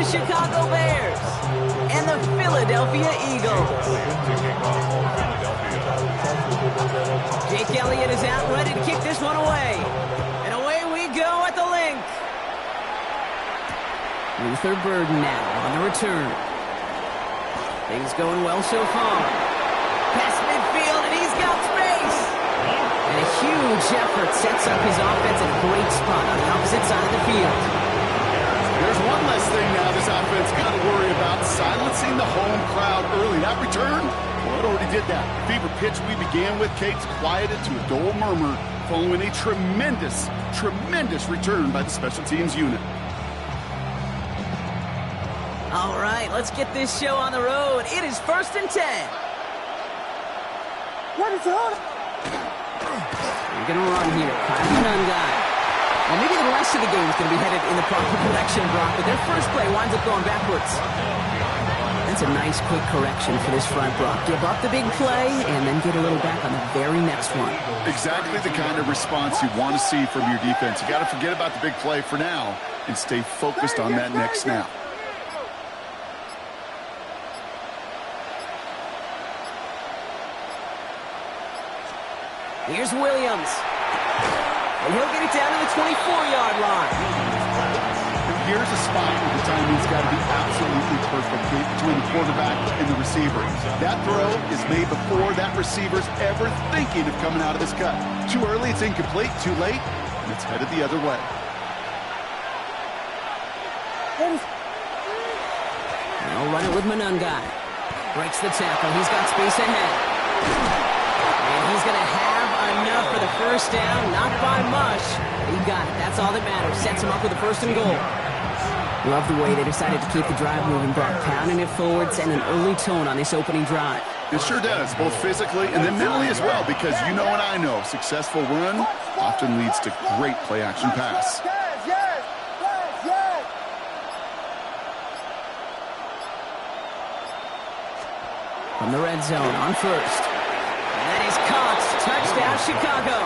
Chicago Bears and the Philadelphia Eagles. Jake Elliott is out, ready to kick this one away. And away we go at the link. Luther Burden now on the return. Things going well so far. Past midfield, and he's got space. And a huge effort sets up his offense in a great spot on the opposite side of the field. There's one less thing now this offense got to worry about, silencing the home crowd early. That return, well, it already did that. The fever pitch we began with, Kate's quieted to a dull murmur following a tremendous return by the special teams unit. All right, let's get this show on the road. It is 1st and 10. What is it? We're going to run here. Kylie Nunn guy. Well, maybe the rest of the game is going to be headed in the proper direction, Brock, but their first play winds up going backwards. That's a nice, quick correction for this front, Brock. Give up the big play and then get a little back on the very next one. Exactly the kind of response you want to see from your defense. You got to forget about the big play for now and stay focused on that next snap. Here's Williams. And he'll get it down to the 24-yard line. Here's a spot where the timing's got to be absolutely perfect between the quarterback and the receiver. That throw is made before that receiver's ever thinking of coming out of this cut. Too early, it's incomplete. Too late, and it's headed the other way. Now run it with Monungai. Breaks the tackle. He's got space ahead. And he's going to have enough for the first down. Not by much. He got it. That's all that matters. Sets him up with a 1st and goal. Love the way they decided to keep the drive moving, Brock, pounding it forwards and an early tone on this opening drive. It sure does, both physically and then mentally as well, because you know and I know, successful run often leads to great play-action pass. From the red zone on first. And that is caught. Touchdown, Chicago.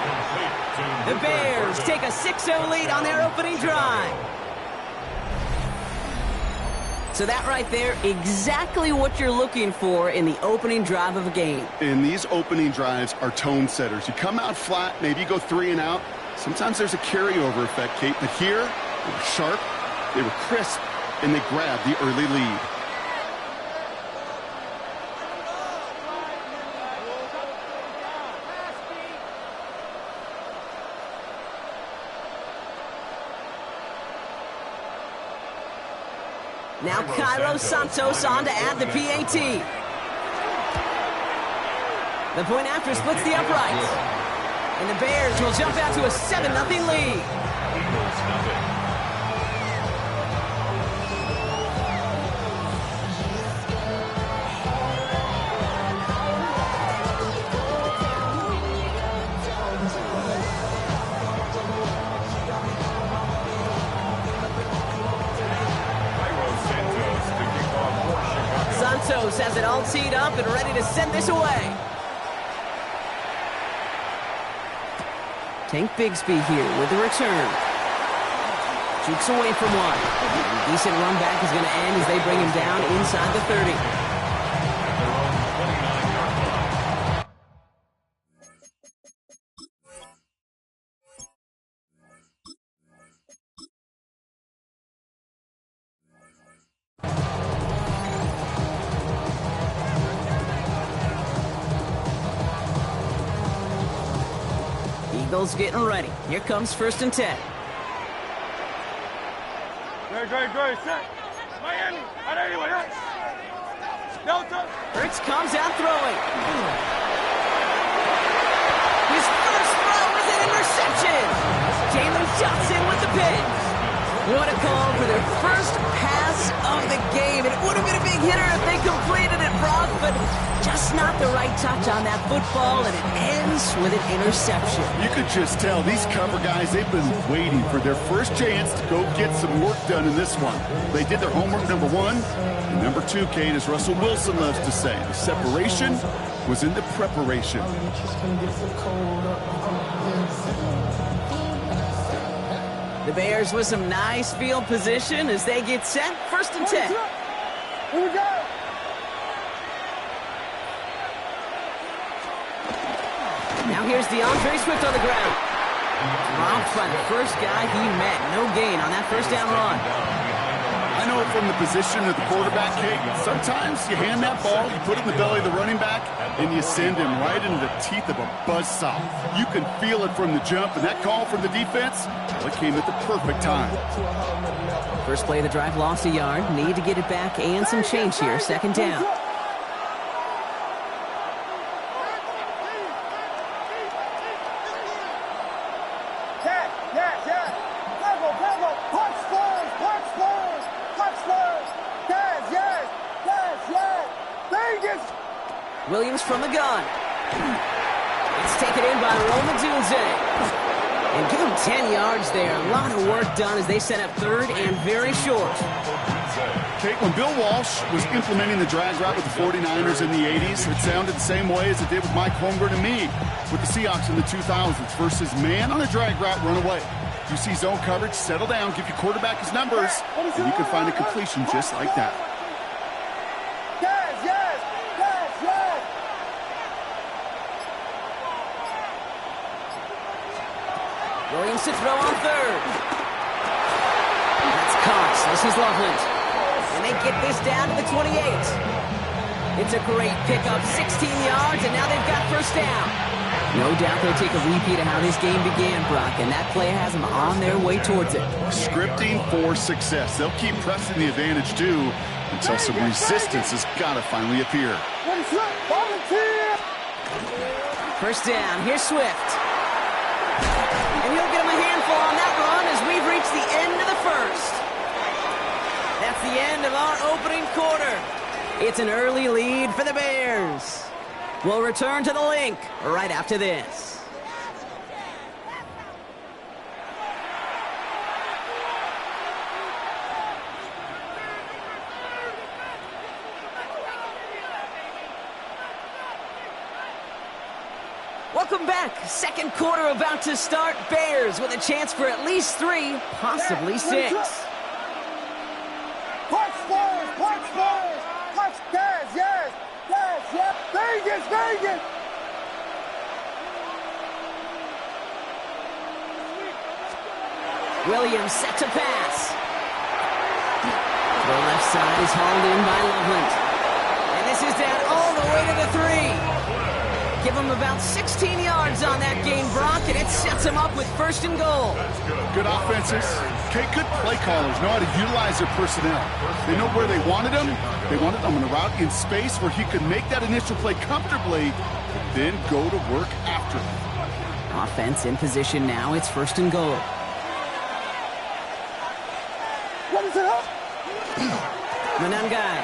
The Bears take a 6-0 lead on their opening drive. So that right there, exactly what you're looking for in the opening drive of a game. And these opening drives are tone setters. You come out flat, maybe you go 3 and out. Sometimes there's a carryover effect, Kate. But here, they were sharp, they were crisp, and they grabbed the early lead. Now Cairo Santos on to add the PAT. The point after splits the uprights. And the Bears will jump out to a 7-0 lead. Santos has it all teed up and ready to send this away. Tank Bigsby here with the return. Jukes away from one. A decent run back is going to end as they bring him down inside the 30. Eagles getting ready. Here comes 1st and 10. Great, set. Miami, anyway. Delta. Fritz comes out throwing. His first throw is an interception. Jalen Johnson with the pick. What a call for their first pass of the game. It would have been a big hitter if they completed it, Brock, but just not the right touch on that football, and it ends with an interception. You could just tell these cover guys, they've been waiting for their first chance to go get some work done in this one. They did their homework, number one. And number two, Kate, as Russell Wilson loves to say, the separation was in the preparation. The Bears with some nice field position as they get set. 1st and 10. Here we go. Now here's DeAndre Swift on the ground. Dropped by the first guy he met. No gain on that first down run. I know from the position of the quarterback, Kate, sometimes you hand that ball, you put it in the belly of the running back, and you send him right into the teeth of a buzzsaw. You can feel it from the jump, and that call from the defense, well, it came at the perfect time. First play of the drive lost a yard. Need to get it back and some change here. 2nd down. Williams from the gun. It's taken in by Roma Dunze. And give him 10 yards there. A lot of work done as they set up 3rd and very short. Kate, when Bill Walsh was implementing the drag route with the 49ers in the 80s, it sounded the same way as it did with Mike Holmgren and me with the Seahawks in the 2000s versus man on a drag route, run away. You see zone coverage, settle down, give your quarterback his numbers, and you can find a completion just like that. Williams to throw on 3rd. That's Cox. This is Loveland. And they get this down to the 28. It's a great pickup, 16 yards, and now they've got 1st down. No doubt they'll take a repeat of how this game began, Brock, and that play has them on their way towards it. Scripting for success. They'll keep pressing the advantage, too, until some resistance has got to finally appear. 1st down. Here's Swift. And he'll get him a handful on that run as we've reached the end of the 1st. That's the end of our opening quarter. It's an early lead for the Bears. We'll return to the link right after this. Welcome back. 2nd quarter about to start. Bears with a chance for at least 3, possibly 6. Vegas! Williams set to pass. The left side is hauled in by Loveland. And this is down all the way to the 3. Give him about 16 yards on that gain, Brock, and it sets him up with 1st and goal. Good offenses. Good play callers know how to utilize their personnel. They know where they wanted him. They wanted him on a route in space where he could make that initial play comfortably, then go to work after it. Offense in position now. It's 1st and goal. What is it up? Manungai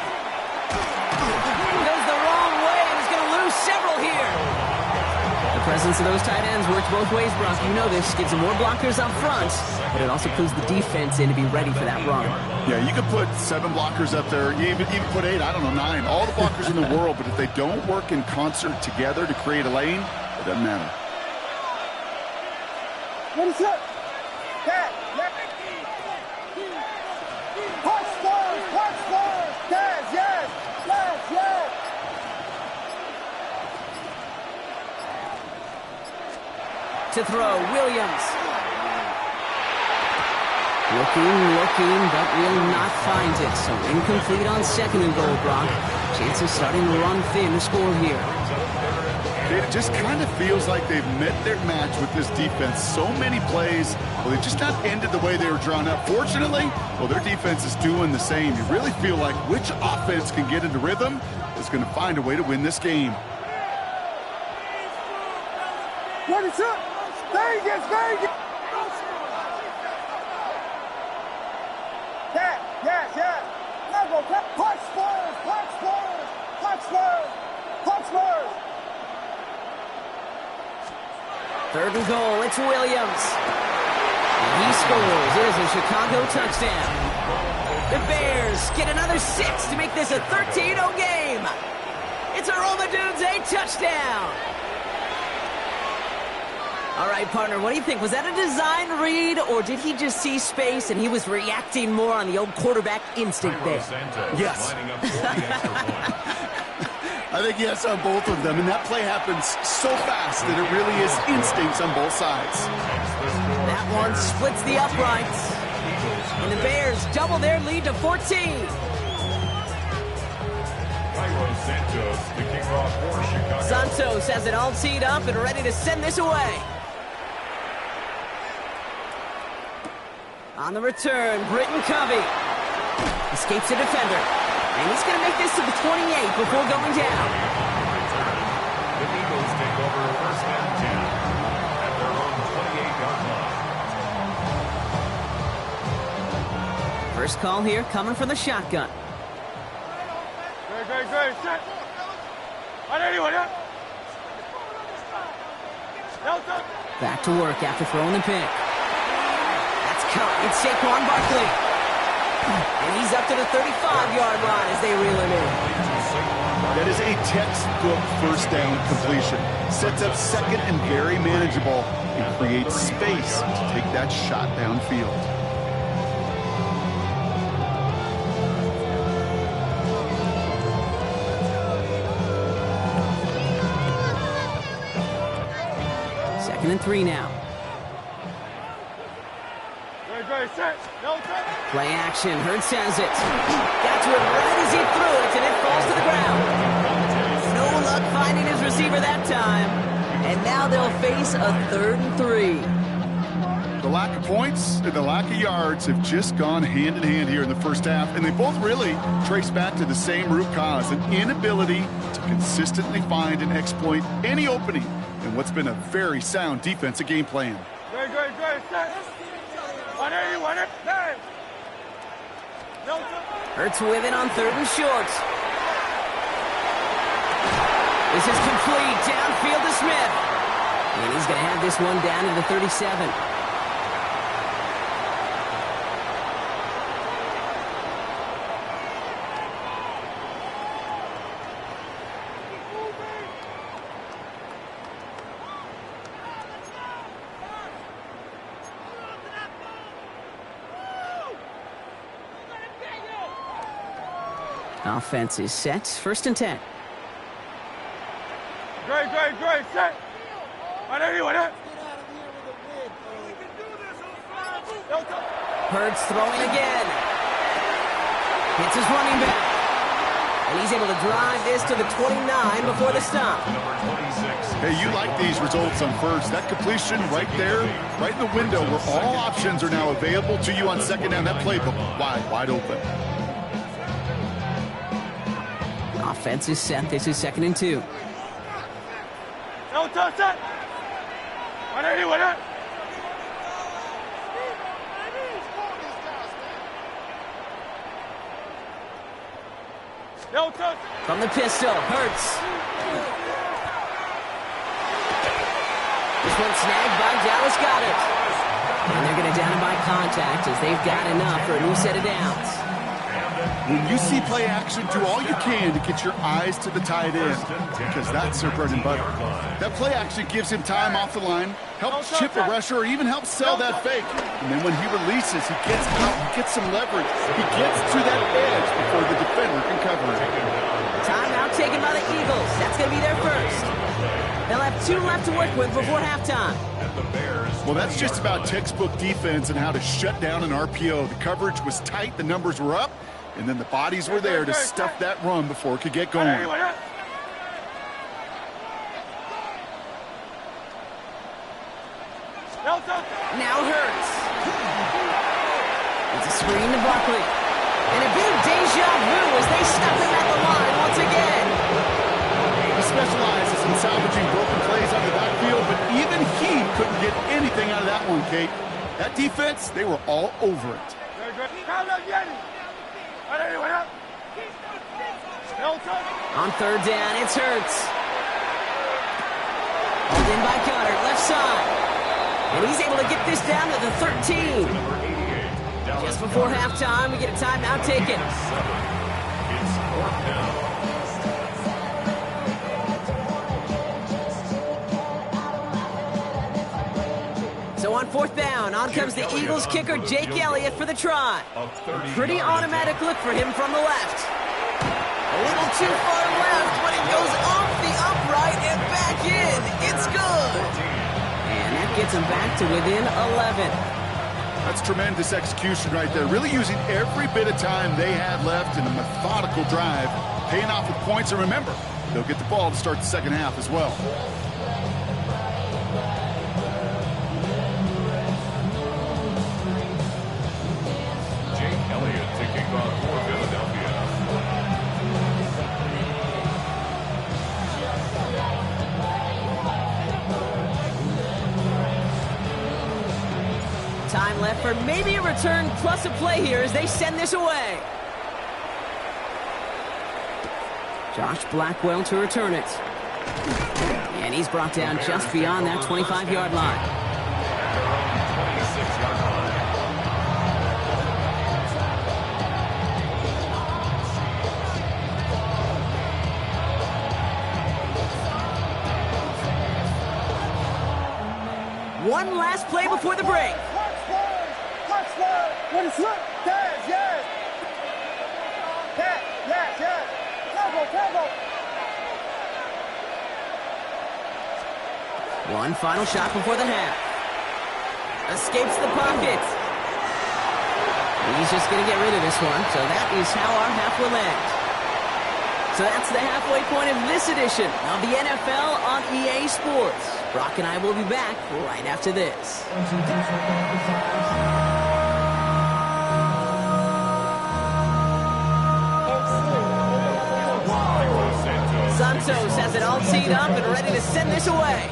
goes the wrong way and is going to lose several here. The presence of those tight ends works both ways, Brock. You know this. Gives them more blockers up front, but it also clues the defense in to be ready for that run. Yeah, you could put 7 blockers up there. You even put 8, I don't know, 9. All the blockers in the world, but if they don't work in concert together to create a lane, it doesn't matter. What is it? Punch forward! Yes! To throw, Williams. Looking, but will not find it. So incomplete on 2nd and goal, Brock. Chance of starting to run thin to score here. It just kind of feels like they've met their match with this defense. So many plays, well, they just not ended the way they were drawn up. Fortunately, well, their defense is doing the same. You really feel like which offense can get into rhythm is going to find a way to win this game. What is up? Vegas! Yes! Punch forward! 3rd and goal, it's Williams. And he scores. It is a Chicago touchdown. The Bears get another 6 to make this a 13-0 game. It's a Roma Dunze touchdown. All right, partner, what do you think? Was that a design read, or did he just see space and he was reacting more on the old quarterback instinct there? Yes. I think yes on both of them, and that play happens so fast that it really is instincts on both sides. That one splits the uprights, and the Bears double their lead to 14. Santos has it all teed up and ready to send this away. On the return, Britton Covey escapes the defender. And he's going to make this to the 28 before going down. The Eagles take over first and 10 at their own 28-yard line. First call here coming from the shotgun. Great. Set. Back to work after throwing the pick. That's caught. It's Saquon Barkley. And he's up to the 35-yard line as they reel him in. That is a textbook first down completion. Sets up second and very manageable and creates space to take that shot downfield. Second and 3 now. Set. No, Play action. Hurts has it. Got to it right as he threw it, and it falls to the ground. No luck finding his receiver that time. And now they'll face a 3rd and 3. The lack of points and the lack of yards have just gone hand in hand here in the first half, and they both really trace back to the same root cause, an inability to consistently find and exploit any opening in what's been a very sound defensive game plan. Great. Set. 180. No, Hurts with it on 3rd and short. This is complete. Downfield to Smith. And he's going to have this one down to the 37. Offense is set. 1st and 10. Great. Set. 180. Hurts throwing again. Hits his running back. And he's able to drive this to the 29 before the stop. Hey, you like these results on first. That completion right there, right in the window where all options are now available to you on second down. That playbook wide open. Offense is set. This is 2nd and 2. No, set. 180. No, From the pistol, Hurts. This one snagged by Dallas Goedert. And they're going to down him by contact as they've got enough for a new set of downs. When you see play action, do all you can to get your eyes to the tight end, because that's their bread and butter. That play action gives him time off the line, helps chip a rusher, or even helps sell that fake. And then when he releases, he gets out, he gets some leverage. He gets to that edge before the defender can cover it. Timeout taken by the Eagles. That's going to be their first. They'll have 2 left to work with before halftime. Well, that's just about textbook defense and how to shut down an RPO. The coverage was tight, the numbers were up, and then the bodies were there to stuff that run before it could get going. Now Hurts. It's a screen to Barkley. And a bit of deja vu as they stop him at the line once again. He specializes in salvaging broken plays out of the backfield, but even he couldn't get anything out of that one, Kate. That defense, they were all over it. On 3rd down, it's Hurts. Hauled in by Goddard, left side. And he's able to get this down to the 13. Just before halftime, we get a timeout taken. Now on fourth down, on comes the Eagles kicker, Jake Elliott, for the try. Pretty automatic look for him from the left. A little too far left, but it goes off the upright and back in. It's good. And that gets him back to within 11. That's tremendous execution right there. Really using every bit of time they had left in a methodical drive, paying off with points. And remember, they'll get the ball to start the second half as well. Jake Elliott taking off for Philadelphia. Time left for maybe a return plus a play here as they send this away. Josh Blackwell to return it. And he's brought down just beyond that 25-yard line. 26-yard line. One last play before the break. What is it? Yes, yes. Yes, yes. Tempo. One final shot before the half. Escapes the pocket. He's just going to get rid of this one, so that is how our half will end. So that's the halfway point of this edition of the NFL on EA Sports. Brock and I will be back right after this. Santos has it all teed up and ready to send this away.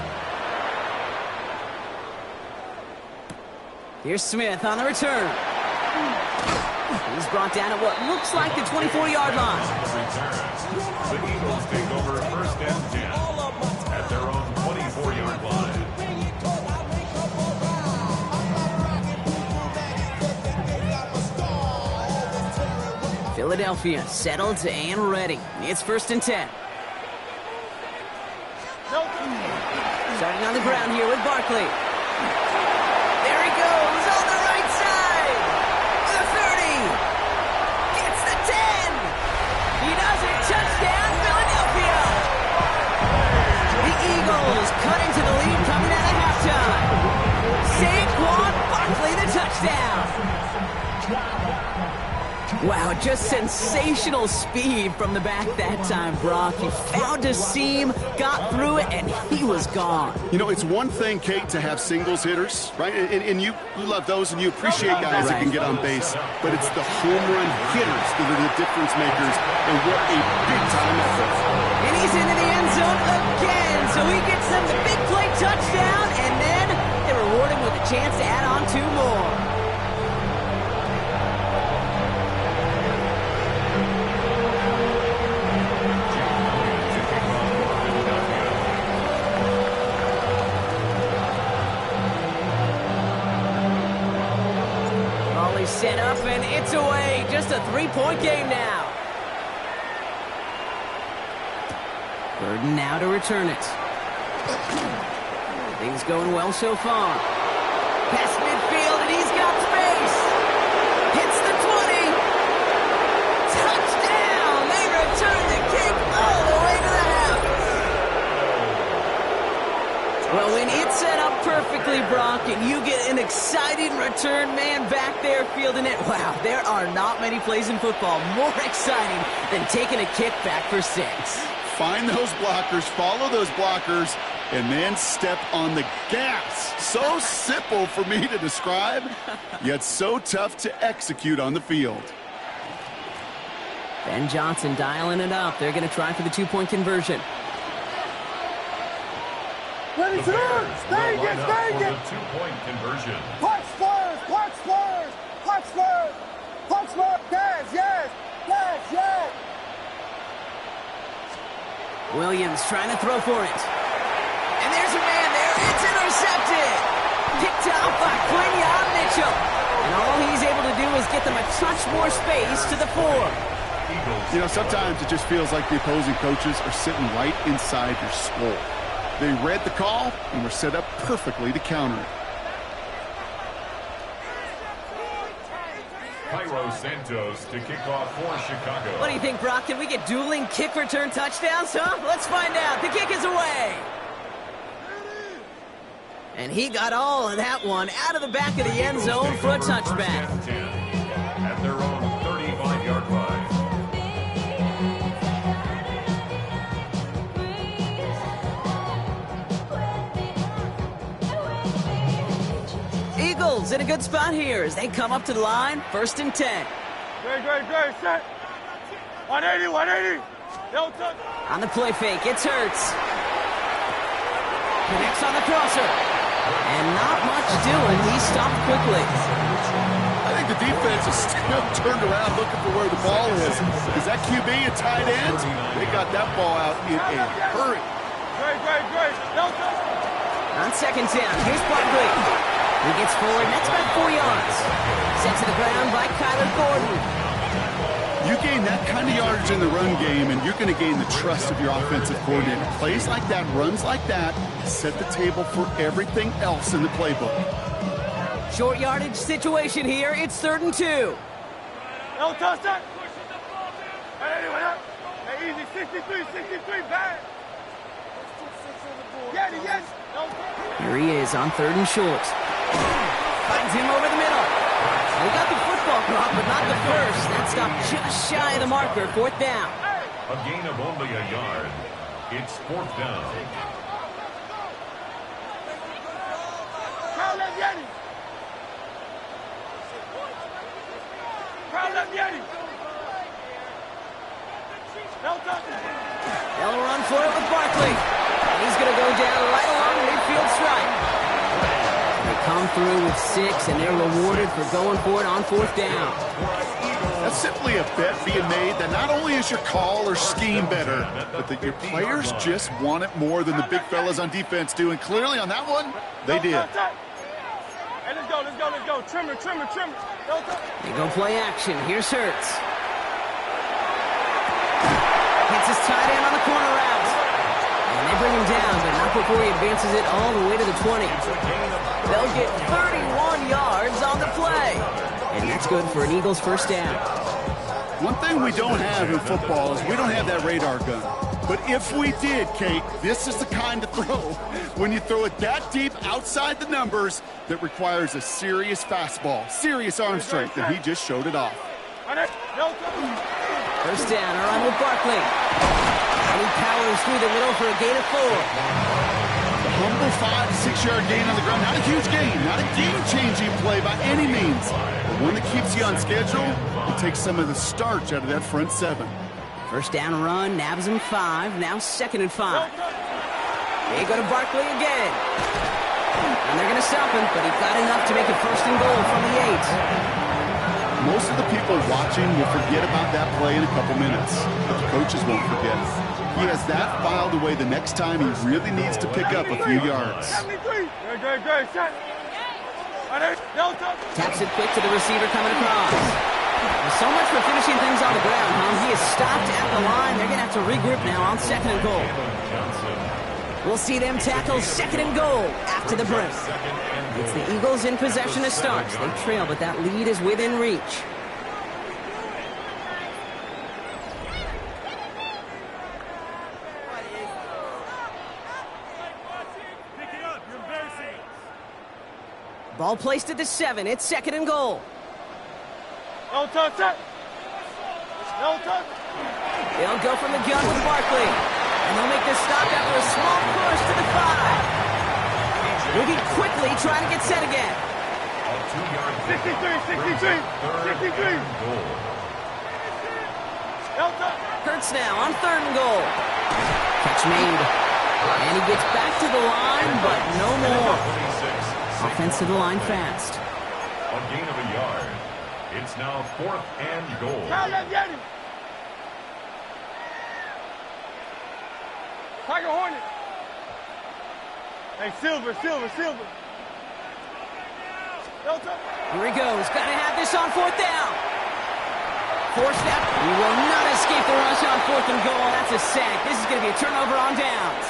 Here's Smith on the return. He's brought down at what looks like the 24-yard line. The Eagles take over first and 10 at their own 24-yard line. Philadelphia settled and ready. It's first and 10. Starting on the ground here with Barkley. There he goes on the right side. The 30. Gets the 10. He does it. Touchdown, Philadelphia. The Eagles cut into the lead coming out of halftime. Saquon Barkley, the touchdown. Wow, just sensational speed from the back that time, Brock. He found a seam, got through it, and he was gone. You know, it's one thing, Kate, to have singles hitters, right? And you love those, and you appreciate guys that can get on base. But it's the home run hitters that are the difference makers, and what a big-time effort. And he's into the end zone again, so he gets them the big play touchdown, and then they reward him with a chance to add on 2 more. Set up and it's away. Just a 3-point game now. Burden now to return it. Things going well so far. Past midfield and he's got space. Hits the 20. Touchdown. They return the kick all the way to the half. Well, when it's set up perfectly, Brock, and you get an exciting return man back there fielding it, wow, there are not many plays in football more exciting than taking a kick back for 6. Find those blockers, follow those blockers, and then step on the gas. So simple for me to describe, yet so tough to execute on the field. Ben Johnson dialing it up. They're going to try for the 2-point conversion. Ready to learn. Stay For again. the 2-point conversion. Punch first. Yes. Williams trying to throw for it. And there's a man there. It's intercepted. Picked off by Quinyon Mitchell. And all he's able to do is get them a touch more space to the 4. You know, sometimes it just feels like the opposing coaches are sitting right inside your skull. They read the call and were set up perfectly to counter it. Cairo Santos to kick off for Chicago. What do you think, Brock? Can we get dueling kick return touchdowns, huh? Let's find out. The kick is away. And he got all of that one out of the back of the end zone for a touchback. At their own 35-yard line. Eagles in a good spot here as they come up to the line, 1st and 10. Great, set. 180. No touch. On the play fake, it's Hurts. Connects on the crosser. And not much doing. He stopped quickly. I think the defense is still turned around looking for where the ball is. Is that QB a tight end? They got that ball out in a hurry. Great. No touch. On 2nd down, here's Barkley. He gets forward, and that's about 4 yards. Sent to the ground by Kyler Gordon. You gain that kind of yardage in the run game, and you're going to gain the trust of your offensive coordinator. Plays like that, runs like that, set the table for everything else in the playbook. Short yardage situation here. It's 3rd and 2. No touchdown. Hey, easy. 63, bad. Yes. No touchdown. Here he is on 3rd and short. Finds him over the middle. He got the football drop, but not the first. That stopped just shy of the marker. 4th down. A gain of only a yard. It's 4th down. Crowd left Yeti. No touchdown. They'll run for it with Barkley. He's going to go down right along midfield stripe. They come through with 6, and they're rewarded for going for it on 4th down. That's simply a bet being made that not only is your call or scheme better, but that your players just want it more than the big fellas on defense do. And clearly on that one, they did. Hey, let's go. Trimmer. No touch. They go play action. Here's Hurts. Hits his tight end on the corner route. And they bring him down, but not before he advances it all the way to the 20. They'll get 31 yards on the play. And that's good for an Eagles 1st down. One thing we don't have in football is we don't have that radar gun. But if we did, Kate, this is the kind of throw when you throw it that deep outside the numbers that requires a serious fastball, serious arm strength, and he just showed it off. No touch. 1st down, a run with Barkley. And he powers through the middle for a gain of 4. Humble 5 to 6 yard gain on the ground. Not a huge gain, not a game-changing play by any means, but one that keeps you on schedule and takes some of the starch out of that front 7. 1st down run, nabs him 5, now 2nd and 5. They go to Barkley again. And they're going to stop him, but he got enough to make it 1st and goal from the 8. Most of the people watching will forget about that play in a couple minutes, but the coaches won't forget. He has that filed away the next time he really needs to pick up a few yards. Great, set. No touch. Taps it quick to the receiver coming across. So much for finishing things on the ground, huh? He is stopped at the line. They're going to have to regroup now on 2nd and goal. We'll see them tackle 2nd and goal after the break. It's the Eagles in possession to start. They trail, but that lead is within reach. Ball placed at the 7. It's 2nd and goal. No touch. No touch. They'll go from the gun with Barkley. And they'll make this stop after a small push to the 5. Moving quickly, trying to get set again. 63. No touch. Hurts now on 3rd and goal. Catch made. And he gets back to the line, but no more. Offense to the line fast. A gain of a yard. It's now 4th and goal. Tiger Hornet. Hey, Silver. No touch. Here he goes. Got to have this on 4th down. Forced out. He will not escape the rush on 4th and goal. That's a sack. This is going to be a turnover on downs.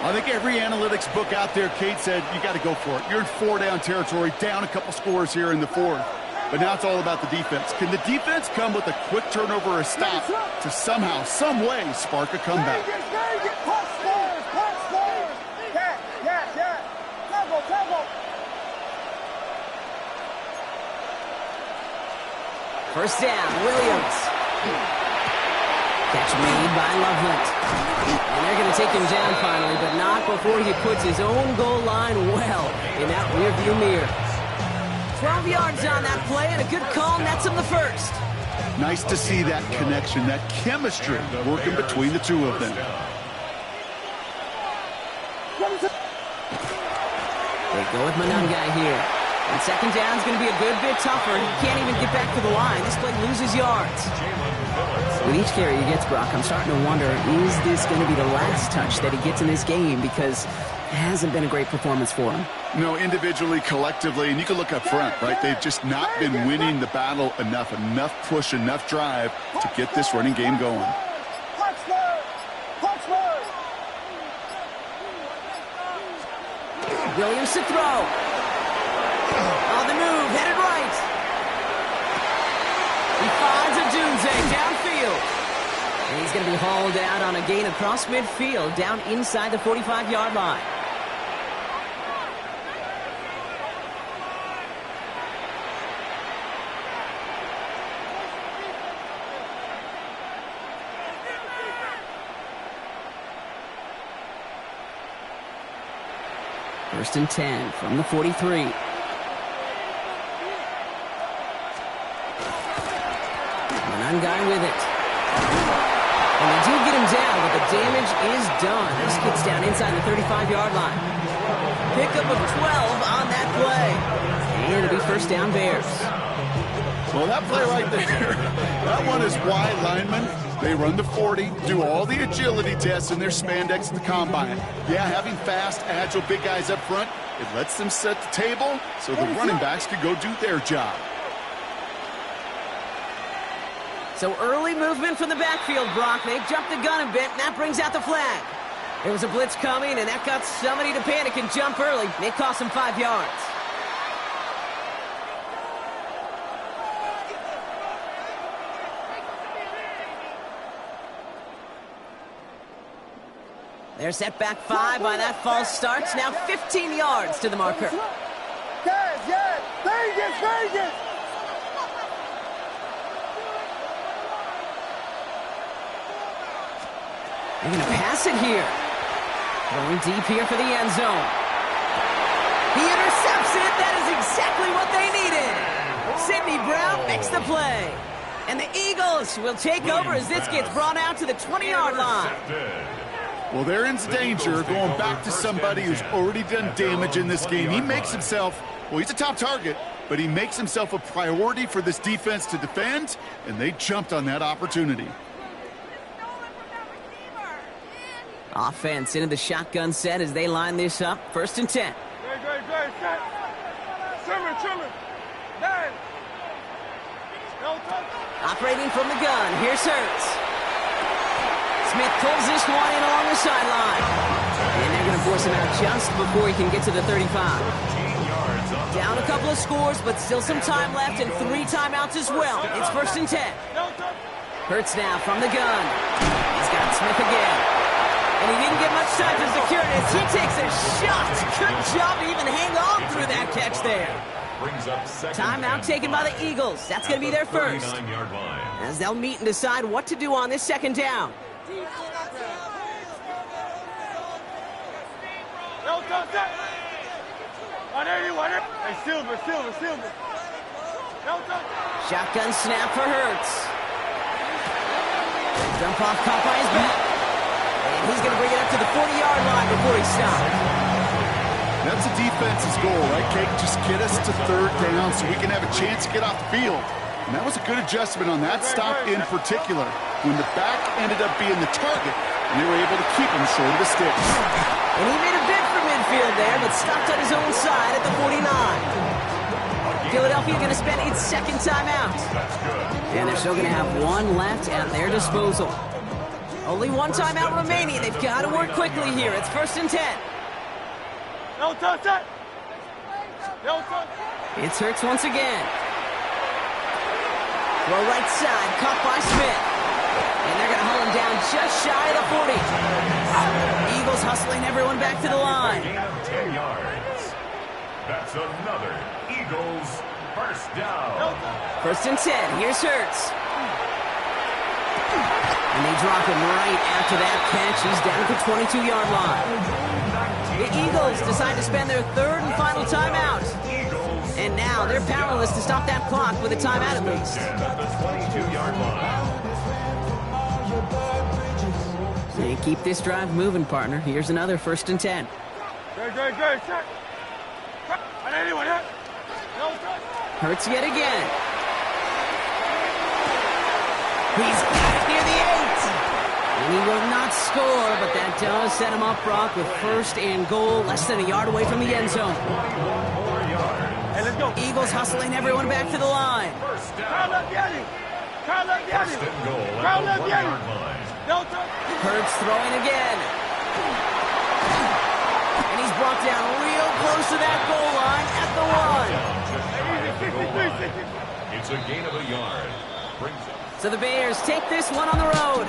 I think every analytics book out there, Kate, said you got to go for it. You're in 4-down territory, down a couple scores here in the 4th. But now it's all about the defense. Can the defense come with a quick turnover or a stop to somehow, some way, spark a comeback? First down, Williams. Catch made by Loveland. And they're going to take him down finally, but not before he puts his own goal line well in that rearview mirror. 12 yards on that play, and a good call nets him the first. Nice to see that connection, that chemistry working between the two of them. They go with Manungai here. And second down is going to be a good bit tougher. He can't even get back to the line. This play loses yards. With each carry he gets, Brock, I'm starting to wonder, is this going to be the last touch that he gets in this game? Because it hasn't been a great performance for him. You know, individually, collectively, and you can look up front, right? They've just not been winning the battle enough push, enough drive to get this running game going. Williams to throw. On the move, headed right. He finds a Dunze downfield. And he's going to be hauled out on a gain across midfield, down inside the 45-yard line. First and 10 from the 43. Manungai with it. And they do get him down, but the damage is done. This kid's down inside the 35-yard line. Pickup of 12 on that play. And it'll be first down Bears. Well, that play right there, that one is wide linemen. They run the 40, do all the agility tests in their spandex at the combine. Yeah, having fast, agile, big guys up front, it lets them set the table so the running backs could go do their job. So early movement from the backfield, Brock. They jumped the gun a bit, and that brings out the flag. There was a blitz coming, and that got somebody to panic and jump early. It cost them 5 yards. They're set back 5 by that false start. Now 15 yards to the marker. Vegas! They're going to pass it here. Going deep here for the end zone. He intercepts it. That is exactly what they needed. Sidney Brown makes the play. And the Eagles will take over as this gets brought out to the 20-yard line. Well, they're in danger going back to somebody who's already done damage in this game. He makes himself, well, he's a top target, but he makes himself a priority for this defense to defend, and they jumped on that opportunity. Offense into the shotgun set as they line this up. First and 10. Great. Trimmer. 9. Operating from the gun. Here's Hurts. Smith pulls this one in along the sideline. And they're going to force him out just before he can get to the 35. Down a couple of scores, but still some time left and 3 timeouts as well. It's first and 10. Hurts now from the gun. He's got Smith again. And he didn't get much time to secure it as he takes a shot. Good job to even hang on through that catch there. Timeout taken by the Eagles. That's going to be their first. As they'll meet and decide what to do on this second down. Hey, Silver. Shotgun snap for Hurts. Dump off caught by his back. And he's going to bring it up to the 40-yard line before he stops. That's the defense's goal, right, Kate? Just get us to third down so we can have a chance to get off the field. And that was a good adjustment on that stop in particular, when the back ended up being the target, and they were able to keep him short of the sticks. And he made a bid for midfield there, but stopped on his own side at the 49. Philadelphia going to spend its second timeout. And they're still going to have one left at their disposal. Only one timeout remaining. They've got to work quickly here. It's first and 10. No touch. It's Hurts once again. Throw right side, caught by Smith. And they're going to hold him down just shy of the 40. Eagles hustling everyone back to the line. Gain of 10 yards. That's another Eagles first down. First and 10. Here's Hurts. And they drop him right after that catch. He's down at the 22-yard line. The Eagles decide to spend their third and final timeout. And now they're powerless to stop that clock with a timeout at least. At the 22-yard line. They keep this drive moving, partner. Here's another first and 10. Good, good, good. Set. On anyone, huh? No, touch. Hurts yet again. He's got it near the 8. And he will not score, but that does set him up, Brock, with first and goal, less than a yard away from the end zone. 21 more yards. Hey, let's go. Eagles hustling everyone back to the line. First Crowd down. up the alley. Crowd up the alley. First and goal Crowd at up the the alley. 1-yard line. No touch. Hurts throwing again. And he's brought down real close to that goal line at the 1. Just shy of the goal 63, line. 63. It's a gain of a yard. Brings up. So the Bears take this one on the road.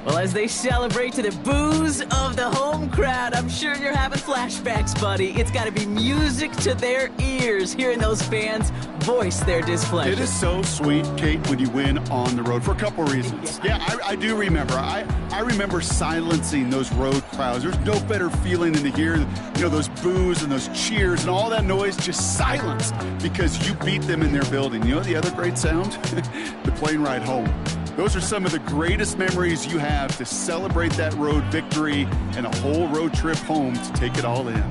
Well, as they celebrate to the boos of the home crowd, I'm sure you're having flashbacks, buddy. It's got to be music to their ears hearing those fans voice their displeasure. It is so sweet, Kate, when you win on the road for a couple reasons. Yeah, I do remember. I remember silencing those road crowds. There's no better feeling than to hear, those boos and those cheers and all that noise just silenced because you beat them in their building. You know the other great sound? The plane ride home. Those are some of the greatest memories you have to celebrate that road victory and a whole road trip home to take it all in.